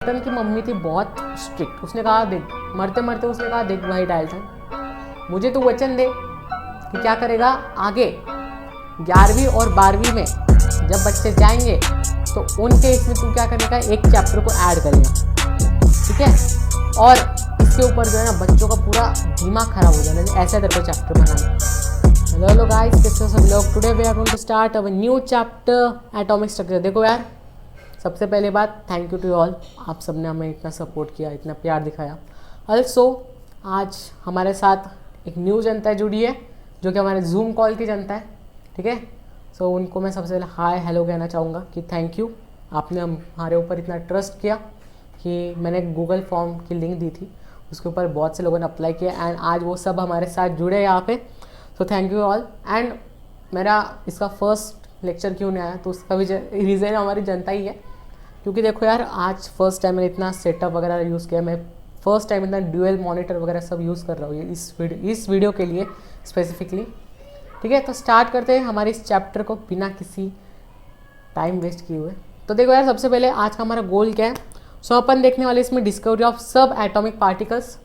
Dalton की mummy थी बहुत स्ट्रिक्ट। उसने कहा देख, मरते मरते उसने कहा देख भाई डाल्टन, मुझे तू वचन दे कि क्या करेगा आगे 11वीं और 12वीं में जब बच्चे जाएंगे तो उनके इसमें तू क्या करेगा, एक चैप्टर को ऐड करेगा, ठीक है। और इसके ऊपर जो है ना बच्चों का पूरा दिमाग खराब हो जाना, ऐसा तेरे को चैप्टर बनाना। हेलो गाइस, कैसे हो सब लोग। Today we are going to start our new chapter atomic structure. देखो यार, सबसे पहले बात थैंक यू टू ऑल, आप सबने हमें इतना सपोर्ट किया, इतना प्यार दिखाया। ऑल्सो आज हमारे साथ एक न्यू जनता जुड़ी है जो कि हमारे जूम कॉल की जनता है, ठीक है। सो उनको मैं सबसे पहले हाय हेलो कहना चाहूँगा कि थैंक यू, आपने हमारे ऊपर इतना ट्रस्ट किया कि मैंने गूगल फॉर्म की लिंक दी थी, उसके ऊपर बहुत से लोगों ने अप्लाई किया एंड आज वो सब हमारे साथ जुड़े यहाँ पे। So thank you all. And मेरा इसका फर्स्ट लेक्चर क्यों नहीं आया, तो उसका भी रीज़न हमारी जनता ही है, क्योंकि देखो यार आज फर्स्ट टाइम मैंने इतना सेटअप वगैरह यूज़ किया, मैं फर्स्ट टाइम इतना ड्यूअल मॉनिटर वगैरह सब यूज़ कर रहा हूँ इस वीडियो के लिए स्पेसिफिकली, ठीक है। तो स्टार्ट करते हैं हमारे इस चैप्टर को बिना किसी टाइम वेस्ट किए हुए। तो देखो यार, सबसे पहले आज का हमारा गोल क्या है। सो अपन देखने वाले इसमें डिस्कवरी ऑफ सब एटॉमिक पार्टिकल्स,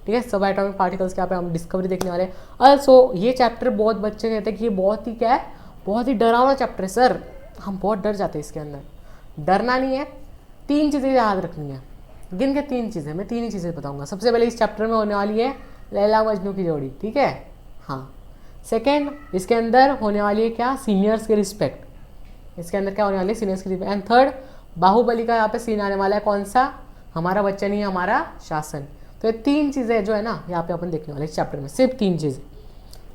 ठीक है। सब एटॉमिक पार्टिकल्स के यहाँ पे हम डिस्कवरी देखने वाले हैं। ऑल्सो ये चैप्टर बहुत बच्चे कहते हैं कि ये बहुत ही क्या है, बहुत ही डरावना चैप्टर है सर, हम बहुत डर जाते हैं इसके अंदर। डरना नहीं है, 3 चीज़ें याद रखनी है। गिन के 3 चीज़ें, मैं 3 ही चीज़ें बताऊंगा। सबसे पहले इस चैप्टर में होने वाली है लैला मजनू की जोड़ी, ठीक है, हाँ। सेकेंड, इसके अंदर होने वाली है क्या, सीनियर्स की रिस्पेक्ट, इसके अंदर क्या होने वाली है, सीनियर्स की रिस्पेक्ट। एंड थर्ड, बाहुबली का यहाँ पे सीन आने वाला है, कौन सा, हमारा बच्चा नहीं हमारा शासन। तो ये 3 चीज़ें जो है ना यहाँ पे अपन देखने वाले इस चैप्टर में, सिर्फ 3 चीज़ें।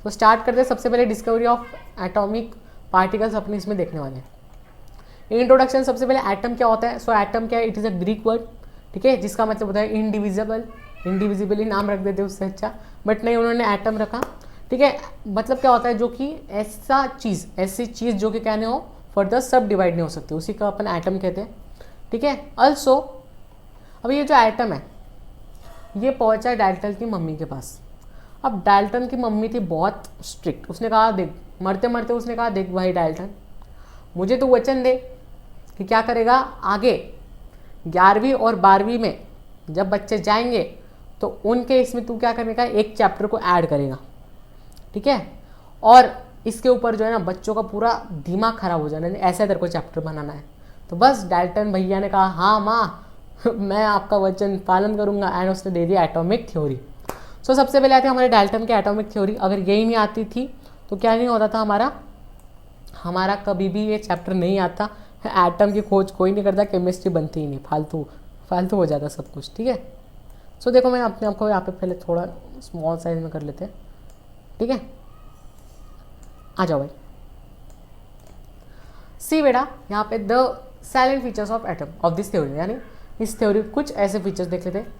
तो स्टार्ट करते हैं। सबसे पहले डिस्कवरी ऑफ एटॉमिक पार्टिकल्स अपने इसमें देखने वाले हैं। इंट्रोडक्शन, सबसे पहले एटम क्या होता है। सो एटम क्या है, it is a Greek word, ठीक है, जिसका मतलब होता है इनडिविजिबल। इंडिविजिबल ही नाम रख देते उससे अच्छा, बट नहीं उन्होंने एटम रखा, ठीक है। मतलब क्या होता है, जो कि ऐसी चीज़ जो कि कहने हो फर्दर सब डिवाइड नहीं हो सकती, उसी का अपन एटम कहते हैं, ठीक है। ऑल्सो अब ये जो एटम है ये पहुंचा डाल्टन की मम्मी के पास। अब डाल्टन की मम्मी थी बहुत स्ट्रिक्ट। उसने कहा देख, मरते मरते उसने कहा देख भाई डाल्टन, मुझे तो वचन दे कि क्या करेगा आगे 11वीं और 12वीं में जब बच्चे जाएंगे तो उनके इसमें तू क्या करने का, एक चैप्टर को ऐड करेगा, ठीक है। और इसके ऊपर जो है ना बच्चों का पूरा दिमाग खराब हो जाना, ऐसा तेरे को चैप्टर बनाना है। तो बस डाल्टन भैया ने कहा हाँ माँ मैं आपका वचन पालन करूँगा, एंड उसने दे दिया एटॉमिक थ्योरी। सो सबसे पहले आते हैं हमारे डाल्टन के एटॉमिक थ्योरी। अगर यही नहीं आती थी तो क्या नहीं होता था, हमारा कभी भी ये चैप्टर नहीं आता। एटम की खोज कोई नहीं करता, केमिस्ट्री बनती ही नहीं, फालतू हो जाता सब कुछ, ठीक है। सो देखो मैं अपने आपको यहाँ पे पहले थोड़ा स्मॉल साइज में कर लेते हैं, ठीक है। आ जाओ भाई, सी बेटा यहाँ पे the salient features of atom of this theory, यानी इस थ्योरी कुछ ऐसे फीचर्स देख लेते हैं।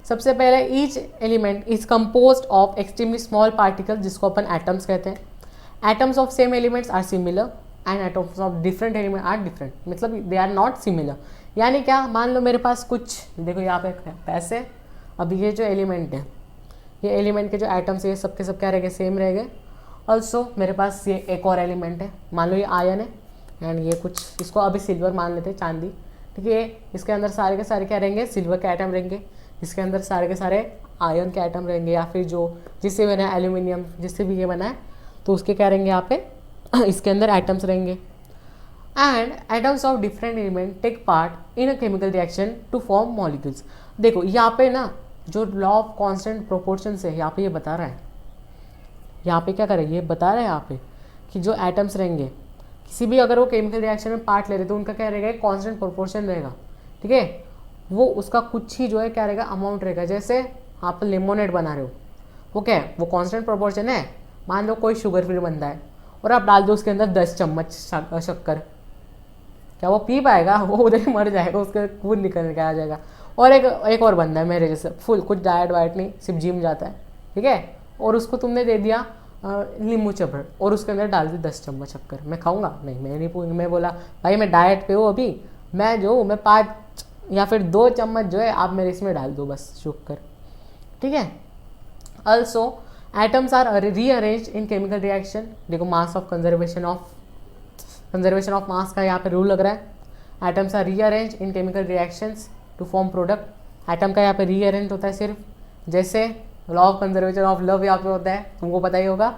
सबसे पहले each element is composed of extremely small particles, जिसको अपन एटम्स कहते हैं। Atoms of same elements are similar and atoms of different elements are different, मतलब they are not similar। यानी क्या, मान लो मेरे पास कुछ, देखो यहाँ पे पैसे, अब ये जो एलिमेंट है, ये एलिमेंट के जो एटम्स है ये सबके सब क्या रहेंगे, सेम रहेंगे। ऑल्सो मेरे पास ये एक और एलिमेंट है, मान लो ये आयन है, एंड ये कुछ, इसको अभी सिल्वर मान लेते हैं, चांदी, ठीक है। इसके अंदर सारे के सारे क्या रहेंगे, सिल्वर के एटम रहेंगे। इसके अंदर सारे के सारे आयन के एटम रहेंगे, या फिर जो जिससे बना है एल्यूमिनियम, जिससे भी ये बना है, तो उसके क्या रहेंगे यहाँ पे इसके अंदर एटम्स रहेंगे। And atoms of different element take part in a chemical reaction to form molecules. देखो यहाँ पे ना जो लॉ ऑफ कांस्टेंट प्रोपोर्शन है यहाँ पे ये बता रहा है, यहाँ पे क्या करेंगे, ये बता रहा है यहाँ पे कि जो एटम्स रहेंगे किसी भी, अगर वो केमिकल रिएक्शन में पार्ट ले रहे तो उनका क्या रहेगा, कांस्टेंट प्रोपोर्शन रहेगा, ठीक है। वो उसका कुछ ही जो है क्या रहेगा, अमाउंट रहेगा। जैसे आप लेमोनेड बना रहे हो, वो क्या है, वो कांस्टेंट प्रोपोर्शन है। मान लो कोई शुगर फ्री बनता है और आप डाल दो उसके अंदर 10 चम्मच शक्कर, क्या वो पी पाएगा, वो उधर ही मर जाएगा, उसका खून निकल के आ जाएगा। और एक और बंदा है मेरे जैसे, फुल कुछ डाइट वाइट नहीं, सिर्फ जिम जाता है, ठीक है, और उसको तुमने दे दिया नींबू चबड़ और उसके अंदर डाल दी 10 चम्मच शक्कर, मैं खाऊंगा नहीं, मैं नहीं पूछूंगा। मैं बोला भाई मैं डाइट पे हूँ अभी, मैं 5 या फिर 2 चम्मच जो है आप मेरे इसमें डाल दो बस शक्कर, ठीक है। Also atoms are rearranged in chemical reaction. देखो mass of conservation of mass का यहाँ पे रूल लग रहा है। Atoms are rearranged in chemical reactions to form product. Atom का यहाँ पे रीअरेंज होता है सिर्फ, जैसे law of conservation of love यहाँ पे होता है, तुमको पता ही होगा।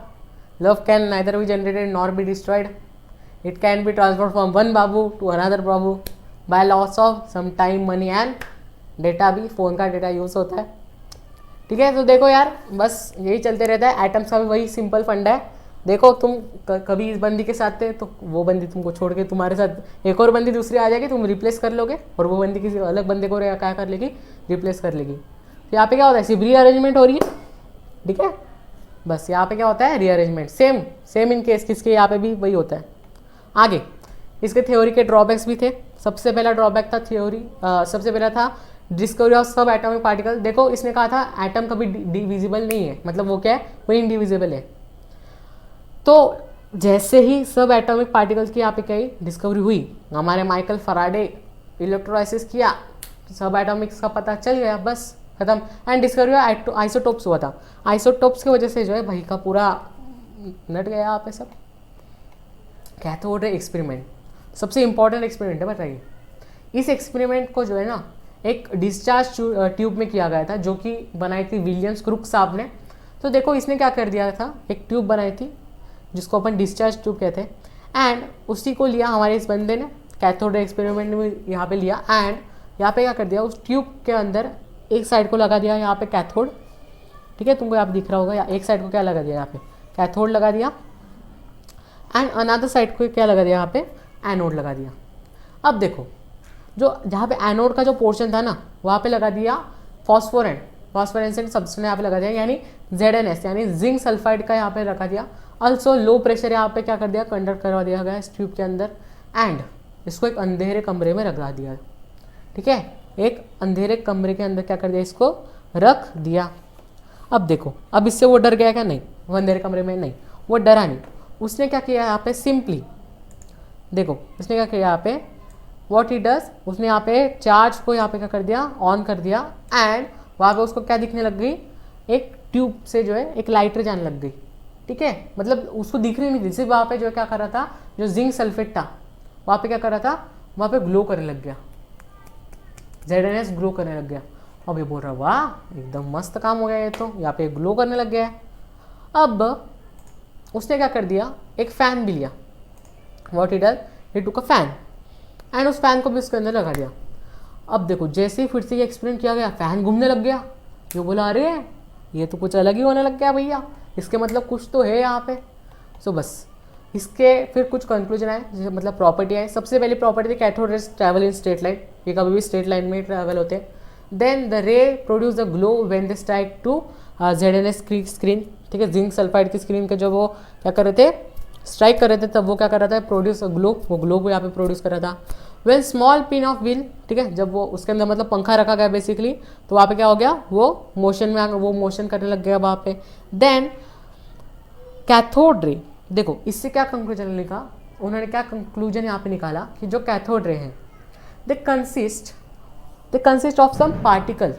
Love can neither be generated nor be destroyed, it can be transfer from one Babu to another बाबू by loss of some time, money and data. भी फ़ोन का डेटा यूज़ होता है, ठीक है। तो देखो यार, बस यही चलते रहता है। एटम्स का भी वही सिंपल फंडा है। देखो तुम कभी इस बंदी के साथ थे तो वो बंदी तुमको छोड़ के तुम्हारे साथ एक और बंदी दूसरी आ जाएगी, तुम रिप्लेस कर लोगे, और वो बंदी किसी अलग बंदे को क्या कर लेगी, रिप्लेस कर लेगी। तो यहाँ पे क्या होता है, सिर्फ रीअरेंजमेंट हो रही है, ठीक है। बस यहाँ पे क्या होता है, रीअरेंजमेंट। सेम इन केस किसके, यहाँ पे भी वही होता है। आगे इसके थ्योरी के ड्रॉबैक्स भी थे। सबसे पहला ड्रॉबैक था सबसे पहला था डिस्कवरी ऑफ सब एटॉमिक पार्टिकल। देखो इसने कहा था एटम कभी डिविजिबल नहीं है, मतलब वो क्या है, वो इनडिविजिबल है। तो जैसे ही सब एटॉमिक पार्टिकल्स की यहाँ पे कहीं डिस्कवरी हुई, हमारे माइकल फराडे इलेक्ट्रोलाइसिस किया, सब एटॉमिक्स का पता चल गया, बस खत्म। एंड डिस्कवरी आइसोटोप्स हुआ था। आइसोटोप्स की वजह से जो है भाई का पूरा नट गया यहाँ पे सब। कैथोड रे एक्सपेरिमेंट सबसे इंपॉर्टेंट एक्सपेरिमेंट है, बताइए। इस एक्सपेरिमेंट को जो है ना एक डिस्चार्ज ट्यूब में किया गया था, जो कि बनाई थी विलियम्स क्रुक साहब ने। तो देखो इसने क्या कर दिया था, एक ट्यूब बनाई थी जिसको अपन डिस्चार्ज ट्यूब कहते हैं, एंड उसी को लिया हमारे इस बंदे ने कैथोड एक्सपेरिमेंट में यहाँ पे लिया। एंड यहाँ पे क्या कर दिया, उस ट्यूब के अंदर एक साइड को लगा दिया यहाँ पे कैथोड, ठीक है, तुमको यहाँ पे दिख रहा होगा, या एक साइड को क्या लगा दिया, यहाँ पे कैथोड लगा दिया, एंड अनदर साइड को क्या लगा दिया, यहाँ पे एनोड लगा दिया। अब देखो जो जहाँ पे एनोड का जो पोर्शन था ना, वहाँ पे लगा दिया फॉस्फोरेसेंट सब्सटेंस यहाँ पे लगा दिया, यानी ZnS यानी जिंक सल्फाइड का यहाँ पे रखा दिया। ऑल्सो लो प्रेशर यहाँ पे क्या कर दिया, कंडक्ट करवा दिया गया इस ट्यूब के अंदर, एंड इसको एक अंधेरे कमरे में रखा दिया, ठीक है। एक अंधेरे कमरे के अंदर क्या कर दिया, इसको रख दिया। अब देखो, अब इससे वो डर गया क्या, नहीं, वो अंधेरे कमरे में नहीं, वो डरा नहीं। उसने क्या किया यहाँ पे, सिंपली देखो उसने क्या किया यहाँ पे, व्हाट ही डज, उसने यहाँ पे चार्ज को यहाँ पे क्या कर दिया, ऑन कर दिया, एंड वहाँ पे उसको क्या दिखने लग गई, एक ट्यूब से जो है एक लाइटर जाने लग गई, ठीक है। मतलब उसको दिख रही नहीं थी, सिर्फ वहाँ पे जो क्या कर रहा था, जो जिंक सल्फेट था वहाँ पे क्या कर रहा था, वहाँ पे ग्लो करने लग गया, ZnS ग्लो करने लग गया। अब ये बोल रहा वाह एकदम मस्त काम हो गया, ये तो यहाँ पे ग्लो करने लग गया है। अब उसने क्या कर दिया, एक फ़ैन भी लिया, what he does, he took a fan, and उस फैन को भी उसके अंदर लगा दिया। अब देखो जैसे ही फिर से ये एक्सपेरिमेंट किया गया, फैन घूमने लग गया। जो बोला अरे ये तो कुछ अलग ही होने लग गया भैया, इसके मतलब कुछ तो है यहाँ पे। सो बस इसके फिर कुछ कंक्लूजन आए, जैसे मतलब प्रॉपर्टी आए। सबसे पहली प्रॉपर्टी थी cathode rays travel in straight line, ये कभी भी स्ट्रेट लाइन में ट्रैवल होते हैं। Then the ray produce the glow when they strike to ZnS screen, ठीक है, जिंक सल्फाइड की स्क्रीन के जो वो क्या कर रहे थे, स्ट्राइक कर रहे थे, तब वो क्या कर रहा था, प्रोड्यूस ग्लो, वो ग्लो को यहाँ पे प्रोड्यूस कर रहा था। When small pin of wheel, ठीक है, जब वो उसके अंदर मतलब पंखा रखा गया बेसिकली, तो वहाँ पे क्या हो गया, वो मोशन में वो मोशन करने लग गया वहाँ पे। देन कैथोड रे, देखो इससे क्या कंक्लूजन लिखा उन्होंने, क्या कंक्लूजन यहाँ पे निकाला कि जो कैथोड रे हैं they consist of some particle,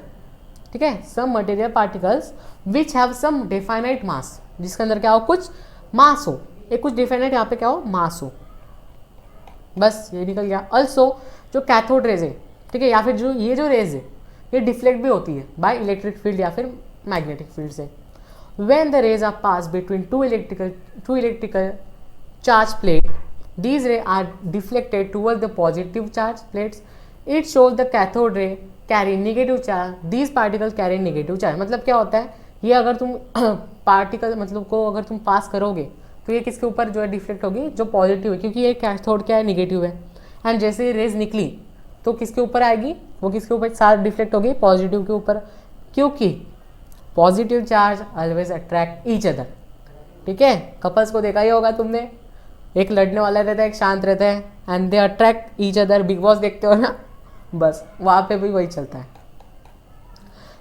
ठीक है, some material particles which have some definite mass, जिसके अंदर क्या हो, कुछ मास हो, एक कुछ डिफाइनाइट यहाँ पे क्या हो, मास हो, बस ये निकल गया। ऑल्सो जो कैथोड रेज है, ठीक है, या फिर जो ये रेज है ये डिफ्लेक्ट भी होती है बाय इलेक्ट्रिक फील्ड या फिर मैग्नेटिक फील्ड से। When the rays are passed between two electrical charge plate, these rays are deflected toward the positive charge plates. It shows the cathode ray carry negative charge. These particles carry negative charge. मतलब क्या होता है, ये अगर तुम particle मतलब को अगर तुम पास करोगे तो ये किसके ऊपर जो है डिफ्लेक्ट होगी, जो पॉजिटिव है, क्योंकि ये कैथोड क्या है, निगेटिव है। एंड जैसे रेज निकली तो किसके ऊपर आएगी, वो किसके ऊपर साथ डिफ्लेक्ट होगी, पॉजिटिव के ऊपर, क्योंकि positive charge always attract each other, ठीक है। कपल्स को देखा ही होगा तुमने, एक लड़ने वाला रहता है, एक शांत रहता है, and they attract each other. Big boss देखते हो ना, बस वहाँ पे भी वही चलता है।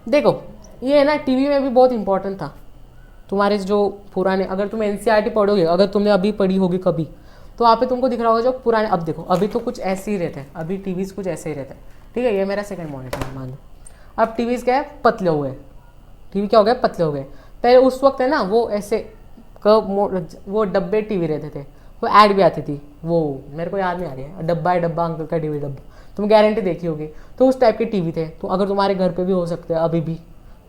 देखो ये है ना, टीवी में भी बहुत इंपॉर्टेंट था तुम्हारे जो पुराने, अगर तुम NCERT पढ़ोगे, अगर तुमने अभी पढ़ी होगी कभी, तो वहाँ पे तुमको दिख रहा होगा जो पुराने। अब देखो अभी तो कुछ ऐसे ही रहते हैं, अभी टीवीज़ कुछ ऐसे ही रहते हैं, ठीक है, ये मेरा सेकंड मॉनिटर है मान लो। अब टीवीज़ क्या है, पतले हुए, टीवी क्या हो गया, पतले हो गए। पहले उस वक्त है ना वो ऐसे वो डब्बे टीवी रहते थे, वो ऐड भी आती थी, वो मेरे को याद नहीं आ रही है, डब्बा है डब्बा अंकल का टीवी डब्बा, तुम गारंटी देखी होगी। तो उस टाइप के टीवी थे। तो अगर तुम्हारे घर पे भी हो सकते हैं अभी भी,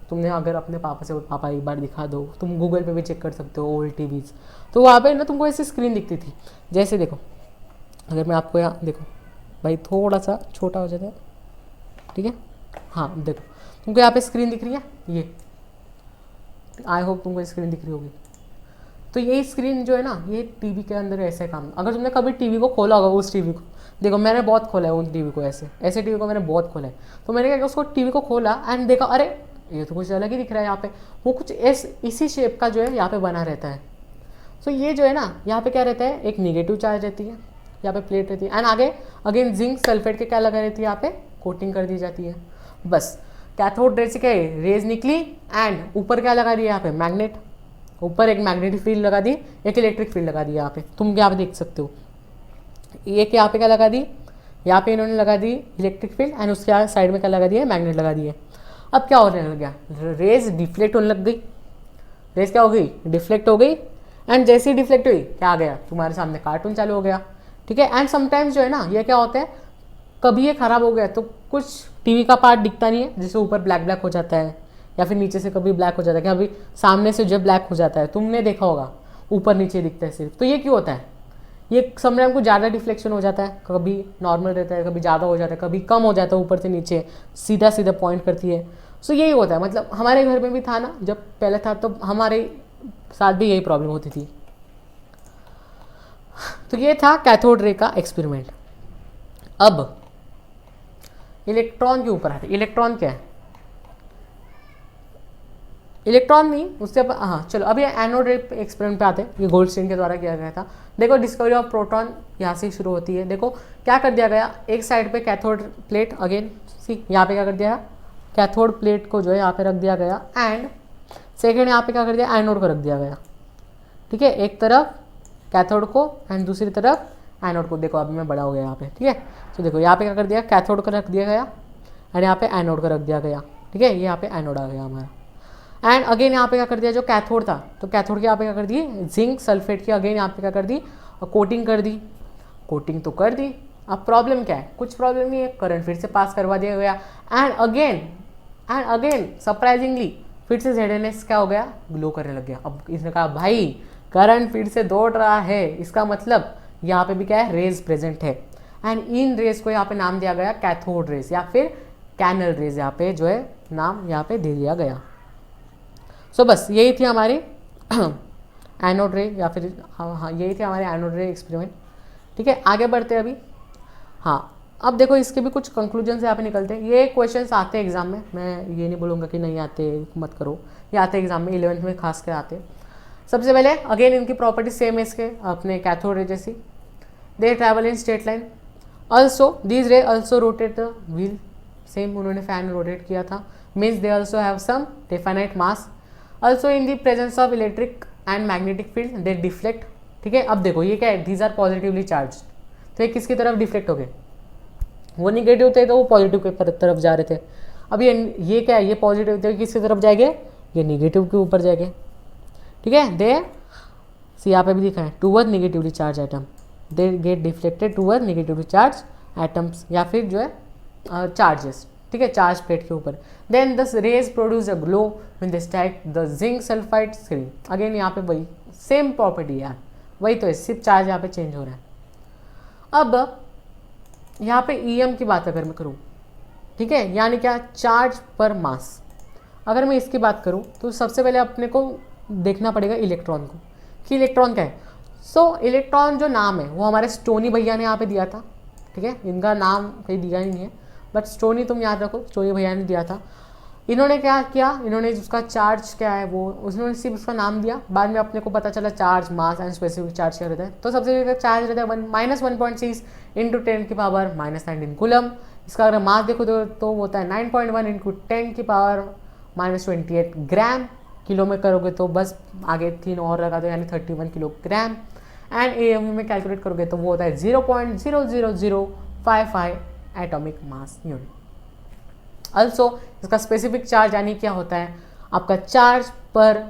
तुमने अगर अपने पापा से पापा एक बार दिखा दो, तुम गूगल पे भी चेक कर सकते हो ओल्ड टीवीज़, तो वहाँ पे ना तुमको ऐसी स्क्रीन दिखती थी। जैसे देखो, अगर मैं आपको यहाँ देखो भाई थोड़ा सा छोटा हो जाता है, ठीक है, हाँ देखो तुमको यहाँ पे स्क्रीन दिख रही है, ये आई होप तुमको स्क्रीन दिख रही होगी। तो ये स्क्रीन जो है ना, ये टीवी के अंदर ऐसे काम, अगर तुमने कभी टीवी को खोला होगा, उस टीवी को देखो, मैंने बहुत खोला है उन टीवी को, ऐसे ऐसे टीवी को मैंने बहुत खोला है। तो मैंने क्या किया, उसको टीवी को खोला एंड देखा, अरे ये तो कुछ अलग ही दिख रहा है यहाँ पे, वो कुछ इसी शेप का जो है यहाँ पे बना रहता है। तो ये जो है ना, यहाँ पे क्या रहता है, एक निगेटिव चार्ज रहती है, यहाँ पे प्लेट रहती है एंड आगे अगेन जिंक सल्फेट के क्या लगा रहती है, यहाँ पे कोटिंग कर दी जाती है। बस कैथोड रे से क्या है, रेज निकली एंड ऊपर क्या लगा दिया, यहाँ पे मैग्नेट, ऊपर एक मैग्नेटिक फील्ड लगा दी, एक इलेक्ट्रिक फील्ड लगा दी। यहाँ पे तुम यहाँ पे देख सकते हो, एक यहाँ पे क्या लगा दी, यहाँ पे इन्होंने लगा दी इलेक्ट्रिक फील्ड एंड उसके साइड में क्या लगा दिया, मैग्नेट लगा दिए। अब क्या होने लग गया, रेज डिफ्लेक्ट होने लग गई, रेज क्या हो गई, डिफ्लेक्ट हो गई एंड जैसे ही डिफ्लेक्ट हुई क्या आ गया, तुम्हारे सामने कार्टून चालू हो गया, ठीक है। एंड समटाइम्स जो है ना, ये क्या होता है, कभी ये खराब हो गया तो कुछ टीवी का पार्ट दिखता नहीं है, जैसे ऊपर ब्लैक ब्लैक हो जाता है या फिर नीचे से कभी ब्लैक हो जाता है, कि अभी सामने से जो ब्लैक हो जाता है, तुमने देखा होगा ऊपर नीचे दिखता है सिर्फ। तो ये क्यों होता है, ये समटाइम कुछ ज़्यादा डिफ्लेक्शन हो जाता है, कभी नॉर्मल रहता है, कभी ज़्यादा हो जाता है, कभी कम हो जाता है, ऊपर से नीचे सीधा सीधा पॉइंट करती है। सो यही होता है, मतलब हमारे घर में भी था ना, जब पहले था तो हमारे साथ भी यही प्रॉब्लम होती थी। तो ये था कैथोड रे का एक्सपेरिमेंट। अब इलेक्ट्रॉन के ऊपर आते, इलेक्ट्रॉन क्या है, इलेक्ट्रॉन नहीं, उससे हाँ चलो अब ये एनोड रे एक्सपेरिमेंट पे आते हैं। ये गोल्डस्टीन के द्वारा किया गया था। देखो डिस्कवरी ऑफ प्रोटॉन यहाँ से शुरू होती है। देखो क्या कर दिया गया, एक साइड पे कैथोड प्लेट, अगेन सी यहाँ पे क्या कर दिया, कैथोड प्लेट को जो है यहाँ पे रख दिया गया एंड सेकेंड यहाँ पे क्या कर दिया, एनोड को रख दिया गया, ठीक है, एक तरफ कैथोड को एंड दूसरी तरफ एनोड को। देखो अभी मैं बड़ा हो गया यहाँ पे, ठीक है। तो देखो यहाँ पे क्या कर दिया, कैथोड को रख दिया गया एंड यहाँ पे एनोड को रख दिया गया, ठीक है, ये यहाँ पे एनोड आ गया हमारा। एंड अगेन यहाँ पे क्या कर दिया, जो कैथोड था, तो कैथोड के यहाँ पे क्या कर दी, जिंक सल्फेट की अगेन यहाँ पे क्या कर दी, और कोटिंग कर दी, कोटिंग तो कर दी। अब प्रॉब्लम क्या है, कुछ प्रॉब्लम नहीं है, करंट फिर से पास करवा दिया गया एंड अगेन सरप्राइजिंगली फिर से ZNS क्या हो गया, ग्लो करने लग गया। अब इसने कहा भाई करंट फिर से दौड़ रहा है, इसका मतलब यहाँ पे भी क्या है, रेज प्रेजेंट है एंड इन रेज को यहाँ पे नाम दिया गया कैथोड रेज या फिर कैनल रेज, यहाँ पे जो है नाम यहाँ पे दे दिया गया। सो बस यही थी हमारी एनोड रे या फिर हाँ यही थी हमारे एनोड रे एक्सपेरिमेंट, ठीक है। आगे बढ़ते हैं अभी। हाँ अब देखो इसके भी कुछ कंक्लूजन यहाँ पे निकलते हैं। ये क्वेश्चंस आते हैं एग्जाम में, मैं ये नहीं बोलूँगा कि नहीं आते, मत करो, ये आते हैं एग्जाम में, 11th में खास कर आते हैं। सबसे पहले अगेन इनकी प्रॉपर्टी सेम है इसके अपने कैथोड रे जैसी, they travel in straight line, also these ray also rotate the wheel, same उन्होंने फैन रोटेट किया था, means they also have some definite mass, also in the presence of electric and magnetic field they deflect, ठीक है। अब देखो ये क्या है, दीज आर पॉजिटिवली चार्ज, तो ये किसकी तरफ डिफ्लेक्ट हो गए, वो निगेटिव थे तो वो पॉजिटिव के तरफ जा रहे थे। अब ये क्या है, ये पॉजिटिव थे, किसकी तरफ जाएंगे, ये निगेटिव के ऊपर जाएंगे, ठीक है। दे सी यहाँ पे भी दिखा है, toward negatively charge atom, they get deflected toward negatively charge atoms या फिर जो है चार्जेस, ठीक है, चार्ज प्लेट के ऊपर। Then the rays produce a glow when they strike the zinc sulphide screen, again यहाँ पे वही सेम प्रॉपर्टी यार, वही तो है, सिर्फ चार्ज यहाँ पे चेंज हो रहा है। अब यहाँ पे EM की बात अगर मैं करूँ, ठीक है, यानी क्या, चार्ज पर मास, अगर मैं इसकी बात करूँ तो सबसे पहले अपने को देखना पड़ेगा इलेक्ट्रॉन को कि इलेक्ट्रॉन क्या है। सो इलेक्ट्रॉन जो नाम है वो हमारे स्टोनी भैया ने यहाँ पे दिया था, ठीक है, इनका नाम कहीं दिया ही नहीं है, बट स्टोनी तुम याद रखो, स्टोनी भैया ने दिया था। इन्होंने क्या किया, इन्होंने उसका चार्ज क्या है वो उन्होंने सिर्फ उसका नाम दिया, बाद में अपने को पता चला charge mass and specific charge क्या रहता है। तो सबसे पहले चार्ज रहता है -1.6 × 10 की पावर -19 कूलम। इसका अगर मास देखो तो वो होता है 9.1 × 10 की पावर -28 ग्राम, किलो में करोगे तो बस आगे 3 और लगा दो यानी 31 किलोग्राम, एंड AMU में कैलकुलेट करोगे तो वो होता है 0.00055 एटॉमिक मास यूनिट। ऑल्सो इसका स्पेसिफिक चार्ज यानी क्या होता है, आपका चार्ज पर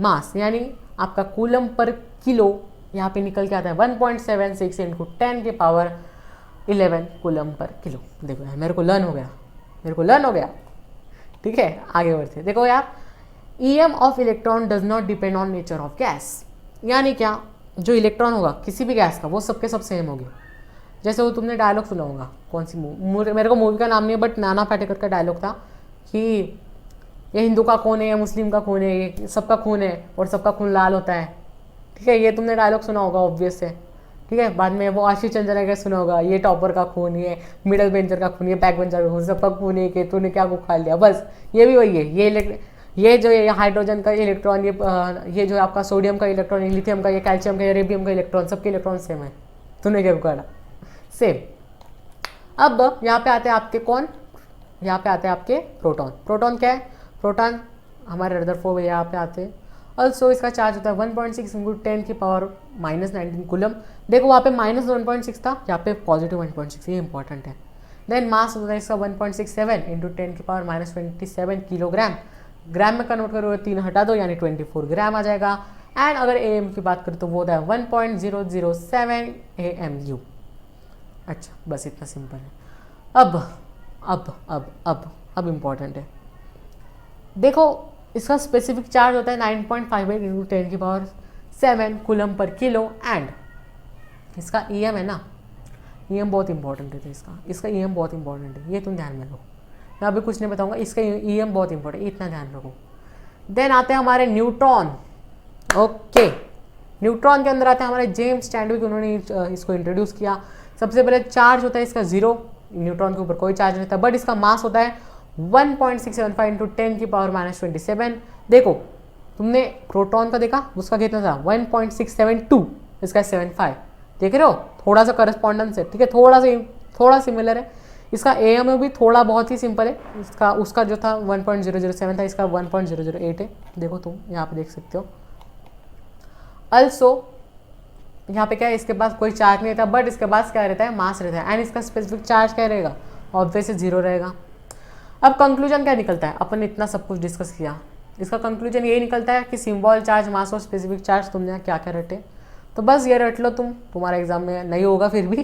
मास यानी आपका कूलम पर किलो यहाँ पे निकल के आता है 1.76 × 10 की पावर 11 कूलम पर किलो। देखो यार मेरे को लर्न हो गया। ठीक है, आगे बढ़ते हैं। देखो यार, EM of electron does not depend on nature of gas. यानी क्या, जो इलेक्ट्रॉन होगा किसी भी गैस का वो सबके सब सेम होगी। जैसे वो तुमने डायलॉग सुना होगा, कौन सी मूवी, मेरे को मूवी का नाम नहीं है, बट नाना पाटेकर का डायलॉग था कि ये हिंदू का खून है, ये मुस्लिम का खून है, ये सबका खून है और सबका खून लाल होता है। ठीक है, ये तुमने डायलॉग सुना होगा ऑब्वियस है। ठीक है, बाद में वो आशीष चंद्र का सुना होगा, ये टॉपर का खून, ये मिडल बेंचर का खून, ये बैक बेंचर का खून, सबका खून है कि तूने क्या को खा लिया। बस ये भी वही है। ये जो ये हाइड्रोजन का इलेक्ट्रॉन, ये जो आपका सोडियम का इलेक्ट्रॉन, लिथियम का, ये कैल्शियम का, ये रेडियम का इलेक्ट्रॉन, सबके इलेक्ट्रॉन सेम है। तूने क्या उखाड़ा, सेम। अब यहाँ पे आते हैं आपके कौन, यहाँ पे आते हैं आपके प्रोटॉन। प्रोटॉन क्या है, प्रोटॉन हमारे रदरफोर्ड यहाँ पे आते हैं। ऑल्सो इसका चार्ज होता है 1.6 इंटू 10 की पावर -19 कूलम। देखो वहाँ पे -1.6 था, यहाँ पे पॉजिटिव 1.6, ये इंपॉर्टेंट है। देन मास होता है इसका 1.67 इंटू 10 की पावर -27 किलोग्राम। ग्राम में कन्वर्ट करोगे 3 हटा दो यानी 24 ग्राम आ जाएगा। एंड अगर AM की बात करें तो वो होता है 1.007 AMU। अच्छा, बस इतना सिंपल है। अब इम्पॉर्टेंट है। देखो इसका स्पेसिफिक चार्ज होता है 9.58 इंटू 10 की power 7 coulomb per kilo. And इसका EM है ना, EM बहुत इंपॉर्टेंट है। इसका EM बहुत इंपॉर्टेंट है, ये तुम ध्यान में रखो। मैं अभी कुछ नहीं बताऊंगा, इसका EM बहुत इंपॉर्टेंट है, इतना ध्यान रखो। देन आते हैं हमारे न्यूट्रॉन। ओके, न्यूट्रॉन के अंदर आते हैं हमारे जेम्स स्टैंडविक, उन्होंने इसको इंट्रोड्यूस किया। सबसे पहले चार्ज होता है इसका 0, न्यूट्रॉन के ऊपर कोई चार्ज नहीं था, बट इसका मास होता है 1.675 इंटू 10 की पावर -27। देखो तुमने प्रोटॉन का देखा, उसका कितना था 1.672, इसका 75। देख रहे हो, थोड़ा सा करस्पॉन्डेंस है। ठीक है, थोड़ा सिमिलर है। इसका AMU भी थोड़ा बहुत ही सिंपल है। उसका जो था 1.007 था, इसका 1.008 है। देखो तुम यहाँ पे देख सकते हो। अल्सो यहाँ पे क्या है, इसके पास कोई चार्ज नहीं था, बट इसके पास क्या रहता है, मास रहता है। एंड इसका स्पेसिफिक चार्ज क्या रहेगा, ऑब्वियसली 0 रहेगा। अब कंक्लूजन क्या निकलता है, अपन ने इतना सब कुछ डिस्कस किया, इसका कंक्लूजन यही निकलता है कि सिंबल चार्ज, मास और स्पेसिफिक चार्ज तुमने क्या क्या रटे, तो बस ये रट लो तुम। तुम्हारा एग्जाम में नहीं होगा फिर भी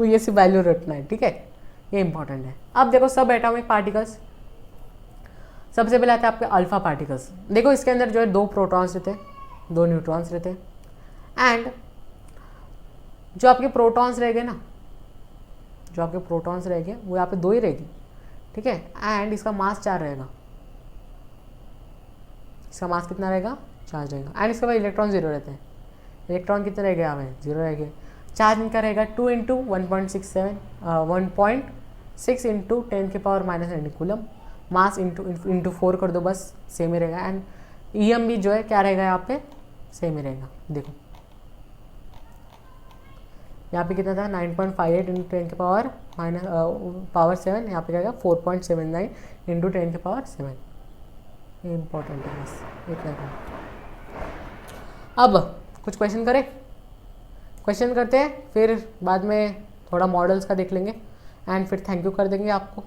ये सिर्फ वैल्यू रटना है। ठीक है, ये इंपॉर्टेंट है। अब देखो सब एटॉमिक पार्टिकल्स, सबसे पहले आते हैं आपके अल्फा पार्टिकल्स। देखो इसके अंदर जो है 2 प्रोटॉन्स रहते हैं, 2 न्यूट्रॉन्स रहते हैं। एंड जो आपके प्रोटॉन्स रहेंगे ना, जो आपके प्रोटॉन्स रहेंगे वो यहाँ पे 2 ही रहेगी। ठीक है, एंड इसका मास 4 रहेगा। इसका मास कितना रहेगा, 4 रहेगा। एंड इसके बाद इलेक्ट्रॉन 0 रहते हैं। इलेक्ट्रॉन कितने रह गए, हमें 0 रह गए। चार्ज इनका रहेगा 2 इंटू 1.6 इंटू 10 की पावर -9 कूलम। मास इंटू 4 कर दो, बस सेम ही रहेगा। एंड EM भी जो है क्या रहेगा, यहाँ पे सेम ही रहेगा। देखो यहाँ पे कितना था 9.58 इंटू 10 की पावर -7, यहाँ पे क्या 4.79 इंटू 10 की पावर 7। ये इंपॉर्टेंट है, बस इतना था। अब कुछ क्वेश्चन करते हैं, फिर बाद में थोड़ा मॉडल्स का देख लेंगे एंड फिर थैंक यू कर देंगे आपको।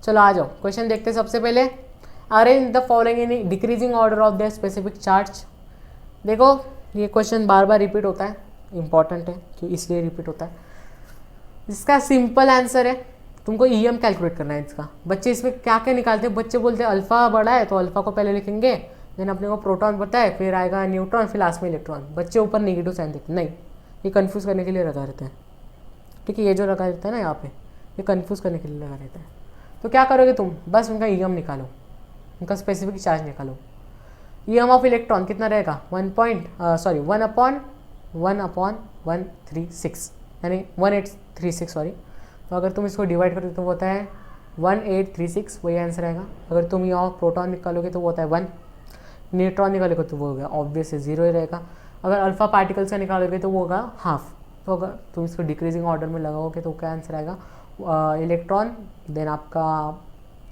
चलो आ जाओ, क्वेश्चन देखते हैं। सबसे पहले arrange the following in decreasing order of the specific charge. देखो ये क्वेश्चन बार बार रिपीट होता है, इंपॉर्टेंट है कि इसलिए रिपीट होता है। इसका सिंपल आंसर है, तुमको EM कैलकुलेट करना है इसका। बच्चे इसमें क्या क्या निकालते हैं, बच्चे बोलते हैं अल्फा बड़ा है तो अल्फा को पहले लिखेंगे, देन अपने को प्रोटॉन पता है, फिर आएगा न्यूट्रॉन, फिर लास्ट में इलेक्ट्रॉन। बच्चे ऊपर नेगेटिव साइन देखते नहीं, ये कन्फ्यूज़ करने के लिए लगा रहता है। ठीक है, ये जो लगा रहता है ना यहाँ पे, ये कन्फ्यूज़ करने के लिए लगा रहता है। तो क्या करोगे तुम, बस उनका EM निकालो, उनका स्पेसिफिक चार्ज निकालो। EM ऑफ इलेक्ट्रॉन कितना रहेगा 1/136 यानी 1836 सॉरी। तो अगर तुम इसको डिवाइड करोगे तो वो होता है 1836, वही आंसर आएगा। अगर तुम EM ऑफ प्रोटॉन निकालोगे तो वो होता है 1, न्यूट्रॉन निकालोगे तो वो होगा ऑब्वियसली 0 ही रहेगा। अगर अल्फा पार्टिकल्स का निकालोगे तो वो होगा हाफ। तो अगर तुम इसको डिक्रीजिंग ऑर्डर में लगाओगे तो क्या आंसर आएगा, इलेक्ट्रॉन, देन आपका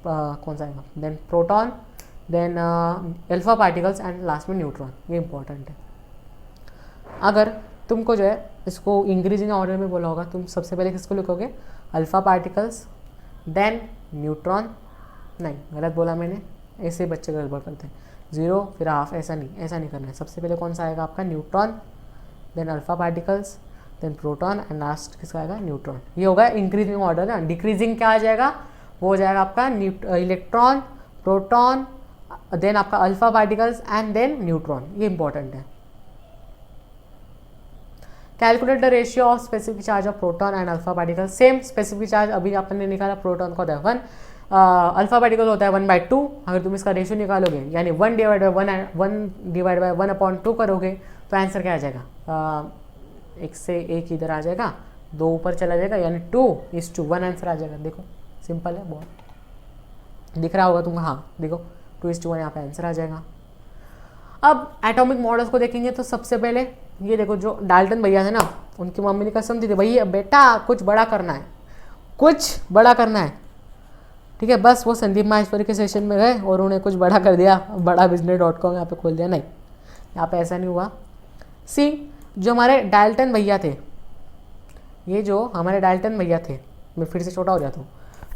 कौन सा आएगा, then proton, then alpha particles and last में न्यूट्रॉन। ये इंपॉर्टेंट है। अगर तुमको जो है इसको इंक्रीजिंग ऑर्डर में बोला होगा, तुम सबसे पहले किसको लिखोगे, अल्फा पार्टिकल्स, देन न्यूट्रॉन। नहीं, गलत बोला मैंने, ऐसे बच्चे गड़बड़ करते हैं, 0 फिर हाफ, ऐसा नहीं करना है। सबसे पहले कौन सा आएगा आपका neutron, then alpha particles, then proton and last किसका आएगा, न्यूट्रॉन। ये होगा इंक्रीजिंग ऑर्डर ना। डिक्रीजिंग क्या आ जाएगा, वो हो जाएगा आपका इलेक्ट्रॉन, प्रोटॉन, देन आपका alpha particles and then neutron. ये इंपॉर्टेंट है। Calculate the ratio of specific charge of proton and alpha particle. Same specific charge अभी आपने निकाला, प्रोटॉन का होता है 1, अल्फा पार्टिकल होता है 1/2। अगर तुम इसका रेशियो निकालोगे यानी 1/1 करोगे तो आंसर क्या आ जाएगा, 1 से 1 इधर आ जाएगा, 2 ऊपर चला जाएगा यानी 2:1 आंसर आ जाएगा। देखो सिंपल है बहुत, दिख रहा होगा तुमको, हाँ देखो 2:1 यहाँ पे आंसर आ जाएगा। अब एटॉमिक मॉडल्स को देखेंगे तो सबसे पहले ये देखो, जो डाल्टन भैया थे ना, उनकी मम्मी ने कसम दी थी, भैया बेटा कुछ बड़ा करना है, कुछ बड़ा करना है, ठीक है। बस वो संदीप माहेश्वरी के सेशन में गए और उन्हें कुछ बड़ा कर दिया, बड़ा business.com यहाँ पे खोल दिया। नहीं, यहाँ पे ऐसा नहीं हुआ। जो हमारे डाल्टन भैया थे, ये जो हमारे डाल्टन भैया थे, मैं फिर से छोटा हो जाता हूँ,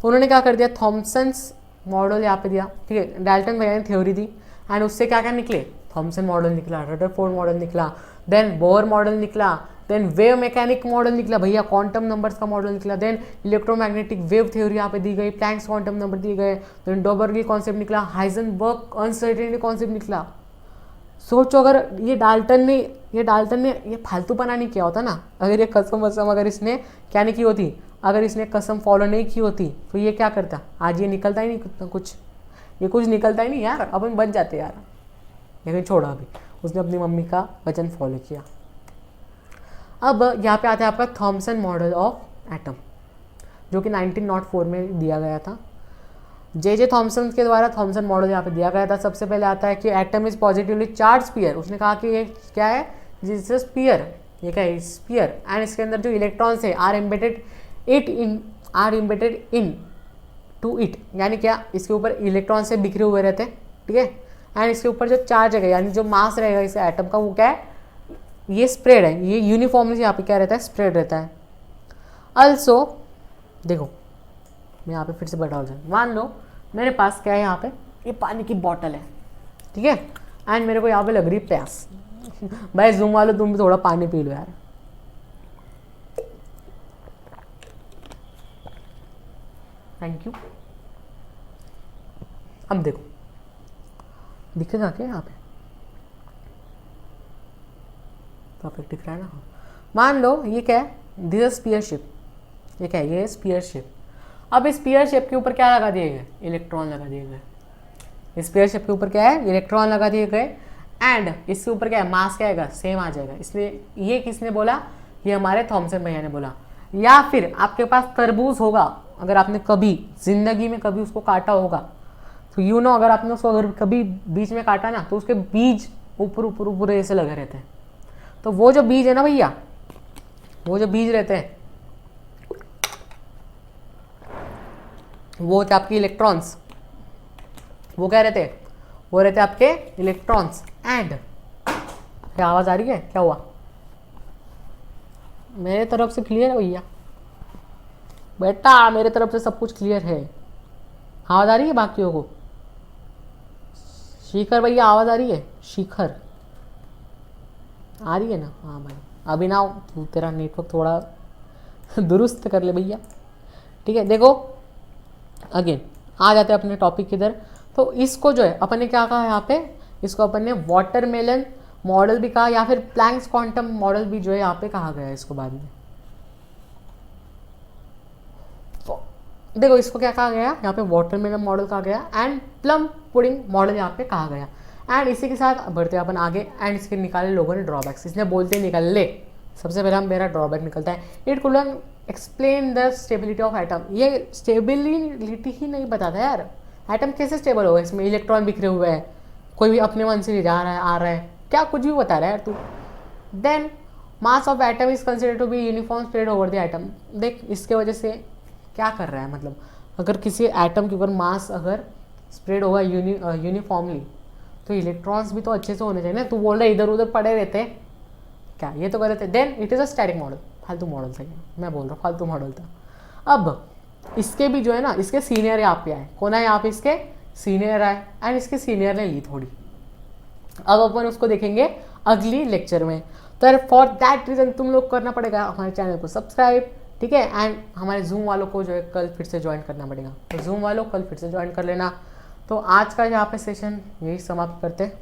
तो उन्होंने क्या कर दिया, थॉमसन्स मॉडल यहाँ पे दिया, ठीक है। डाल्टन भैया ने थ्योरी दी एंड उससे क्या क्या निकले, थॉमसन मॉडल निकला, रदरफोर्ड मॉडल निकला, देन बोर मॉडल निकला, देन वेव मैकेनिक मॉडल निकला भैया, क्वांटम नंबर्स का मॉडल निकला, देन इलेक्ट्रोमैग्नेटिक वेव थ्योरी यहाँ पे दी गई, प्लैंक्स क्वांटम नंबर दिए गए, देन डॉबर्गी कॉन्सेप्ट निकला, हाइजेनबर्ग अनसर्टेनिटी कॉन्सेप्ट निकला। सोचो अगर ये डाल्टन ने ये फालतूपना नहीं किया होता ना, अगर ये कसम वसम अगर इसने क्या नहीं की होती, अगर इसने कसम फॉलो नहीं की होती तो ये क्या करता, आज ये निकलता ही नहीं कुछ, ये कुछ निकलता ही नहीं यार, अपन बच जाते यार। लेकिन छोड़ा, अभी उसने अपनी मम्मी का वचन फॉलो किया। अब यहाँ पे आता है आपका थॉमसन मॉडल ऑफ एटम, जो कि 1904 में दिया गया था। जे थॉमसन के द्वारा थॉमसन मॉडल यहाँ पे दिया गया था। सबसे पहले आता है कि atom is positively charge sphere. उसने कहा कि ये क्या है, जिससे स्फीयर, ये क्या है, स्फीयर, एंड इसके अंदर जो इलेक्ट्रॉन्स है आर एम्बेडेड इन टू इट, यानी क्या, इसके ऊपर इलेक्ट्रॉन से बिखरे हुए रहते हैं, ठीक है। एंड इसके ऊपर जो चार्ज है यानी जो मास रहेगा इस एटम का, वो क्या है, ये स्प्रेड है, ये यूनिफॉर्मली यहाँ पे क्या रहता है, स्प्रेड रहता है। अल्सो देखो, मैं यहाँ पे फिर से बैठा हो जाऊँ, मान लो मेरे पास क्या है, यहाँ पे ये पानी की बॉटल है, ठीक है, एंड मेरे को यहाँ पे लग रही प्यास भाई जूम वालों तुम भी थोड़ा पानी पी लो यार। Thank you. अब देखो दिखेगा क्या यहाँ पे, परफेक्ट दिख रहा है ना। मान लो ये क्या है, दिस इज स्फीयर शेप, ये क्या है, ये स्फीयर शेप। अब इस स्फीयर शेप के ऊपर क्या लगा दिए गए, इलेक्ट्रॉन लगा दिए गए। स्फीयर शेप के ऊपर क्या है, इलेक्ट्रॉन लगा दिए गए, एंड इसके ऊपर क्या है, मास क्या आएगा, सेम आ जाएगा। इसलिए ये किसने बोला, ये हमारे थॉमसन भैया ने बोला। या फिर आपके पास तरबूज होगा, अगर आपने कभी जिंदगी में कभी उसको काटा होगा तो यू नो, अगर आपने उसको अगर कभी बीच में काटा ना, तो उसके बीज ऊपर ऊपर ऊपर ऐसे लगे रहते हैं। तो वो जो बीज है ना भैया, वो जो बीज रहते हैं वो होते आपके इलेक्ट्रॉन्स, वो क्या रहते हैं, वो रहते आपके इलेक्ट्रॉन्स। एंड क्या आवाज आ रही है, क्या हुआ, मेरे तरफ से क्लियर है भैया, बेटा मेरे तरफ से सब कुछ क्लियर है। आवाज आ रही है बाकियों को, शिखर भैया आवाज आ रही है, शिखर आ रही है ना, हाँ भाई। अभिनव तू तेरा नेटवर्क थोड़ा दुरुस्त कर ले भैया, ठीक है। देखो अगेन आ जाते हैं अपने टॉपिक की इधर। तो इसको जो है अपन ने क्या कहा यहाँ पे, इसको अपन ने वाटरमेलन मॉडल भी कहा, या फिर प्लैंक्स क्वांटम मॉडल भी जो है यहाँ पे कहा गया है इसको बाद में। तो देखो इसको क्या कहा गया यहाँ पे, वाटरमेलन मॉडल कहा गया, एंड प्लम पुडिंग मॉडल यहाँ पे कहा गया। एंड इसी के साथ बढ़ते हैं अपन आगे, एंड इसके निकाले लोगों ने ड्रॉबैक्स। इसने बोलते निकल ले, सबसे पहले हम मेरा ड्रॉबैक निकलता है, it could explain the stability of atom. ये स्टेबिलिटी ही नहीं बताता यार, एटम कैसे स्टेबल होगा, इसमें इलेक्ट्रॉन बिखरे हुए हैं, कोई भी अपने मन से नहीं जा रहा है आ रहा है, क्या कुछ भी बता रहा है यार तू। Then mass of atom is considered to be uniform spread over the atom. देख इसके वजह से क्या कर रहा है, मतलब अगर किसी एटम के ऊपर मास अगर स्प्रेड होगा यूनिफॉर्मली, तो इलेक्ट्रॉन्स भी तो अच्छे से होने चाहिए ना। तू बोल रहा है इधर उधर पड़े रहते हैं क्या, ये तो गलत है। Then it is a static model, फालतू मॉडल था, मैं बोल रहा हूँ फालतू मॉडल था। अब इसके भी जो है ना, इसके सीनियर यहाँ पे आए, कौन है यहाँ पे, इसके सीनियर आए, एंड इसके सीनियर ने ली थोड़ी। अब अपन उसको देखेंगे अगली लेक्चर में। तो फॉर दैट रीज़न तुम लोग करना पड़ेगा हमारे चैनल को सब्सक्राइब, ठीक है। एंड हमारे जूम वालों को जो है कल फिर से ज्वाइन करना पड़ेगा, तो जूम वालों कल फिर से ज्वाइन कर लेना। तो आज का यहाँ पे सेशन यही समाप्त करते हैं,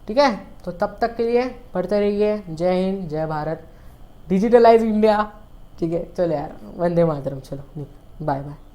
ठीक है। तो तब तक के लिए पढ़ते रहिए। जय हिंद, जय भारत, डिजिटलाइज इंडिया, ठीक है। चलो यार, वंदे मातरम, चलो बाय बाय।